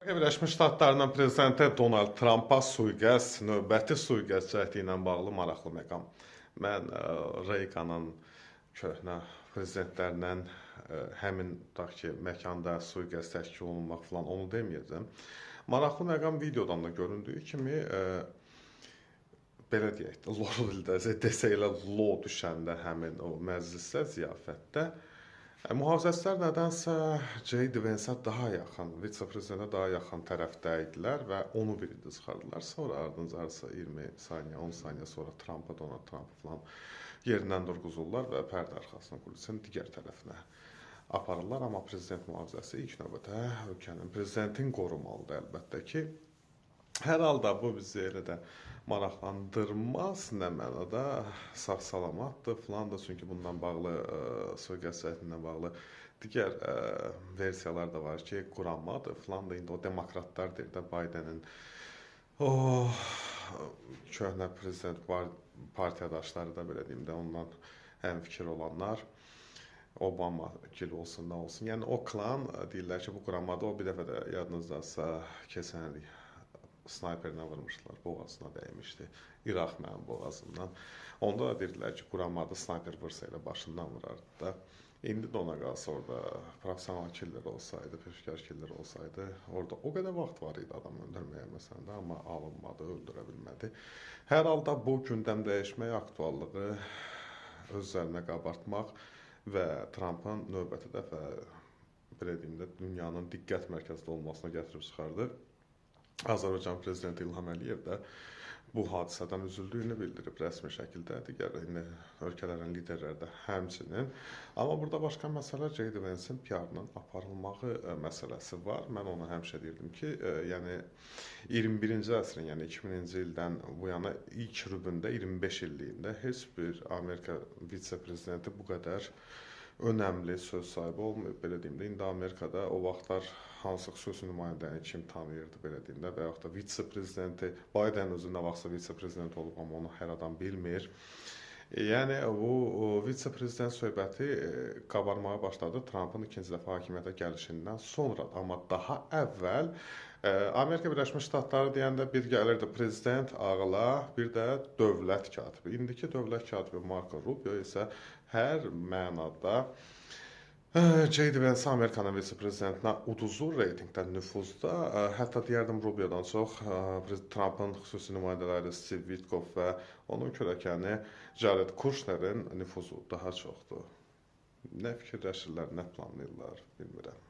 Birləşmiş Ştatlarının prezidenti Donald Trumpa sui-qəsd, növbəti sui-qəsd cəhdi ilə bağlı maraqlı məqam. Mən Reaganın köhnə prezidentlərindən həmin tutaq ki, məkanda sui-qəsd təşkil olunmaq falan onu deməyəcəm. Maraqlı məqam videodan da göründüyü kimi belə deyək də, lor dildə desə elə lo düşəndə həmin o məclisdə, ziyafətdə mühafizəçilər nədənsə J.D. Vance-ə daha yaxın, vitse-prezidentə daha yaxın tərəfdə idilər və onu birinci çıxardılar. Sonra ardınca 20 saniyə, 10 saniyə sonra Trumpa, Donald Trump falan yerindən durğuzurlar və pərdə arxasına kulisin digər tərəfinə aparırlar. Amma prezident mühafizəsi ilk növbədə ölkənin prezidentin qorumalıdır əlbəttə ki. Hər halda bu bizi elə də maraqlandırmaz, nə mənada sağ-salamatdır filan da, çünki bundan bağlı, sui-qəsd cəhdindən bağlı digər versiyalar da var ki, quranmadır filan da, indi o demokratlar deyir də, Bidenin o köhnə prezident partiyadaşları da belə deyim də, ondan həmfikir olanlar, Obama gil olsun, nə olsun. Yəni o klan deyirlər ki, bu quranmadır, o bir dəfə də yadınızdasa keçən il snayperlə vurmuşdular, boğazına dəymişdi. İraq mənim boğazımdan. Onda da dedilər ki, quranmadı, snayper vursa elə başından vurardı da. İndi də ona qalsa orada profesional killer olsaydı, peşəkar killer olsaydı, orada o qədər vaxt var idi adam öldürməyə məsələn də, amma alınmadı, öldürə bilmədi. Hər halda bu gündəm dəyişmək aktuallığı öz üzərinə qabartmaq və Trumpın növbəti dəfə belə deyim də, dünyanın diqqət mərkəzində olmasına gətirib çıxardı. Azərbaycan prezidenti İlham Əliyev də bu hadisədən üzüldüyünü bildirib rəsmi şəkildə, digər ölkələrin liderləri də həmçinin. Amma burada başqa məsələ J.D. Vance-in PR-ının aparılmağı məsələsi var. Mən ona həmişə deyirdim ki, yəni 21-ci əsrin, yəni 2000-ci ildən bu yana ilk rübündə 25 illiyində heç bir Amerika vitse-prezidenti bu qədər önəmli söz sahibi olmayıb, belə deyim də. İndi Amerikada o vaxtlar hansı xüsusi nümayəndəni kim tanıyırdı, belə deyim də, və yaxud da vitse-prezidenti, Biden özü nə vaxtsa vitse-prezident olub, amma onu hər adam bilmir. Yəni, bu vitse-prezident söhbəti qabarmağa başladı Trumpın ikinci dəfə hakimiyyətə gəlişindən sonra. Amma daha əvvəl Amerika Birləşmiş Ştatları deyəndə bir gəlirdi prezident ağla, bir də dövlət katibi. İndiki dövlət katibi Marco Rubio isə hər mənada J.D. Vance Amerikanın vitse-prezidentinə uduzur reytingdə, nüfuzda. Hətta deyərdim Rubiodan çox Trumpın xüsusi nümayəndələri Steve Witkoff və onun kürəkəni Jared Kushnerin nüfuzu daha çoxdur. Nə fikirləşirlər, nə planlayırlar, bilmirəm.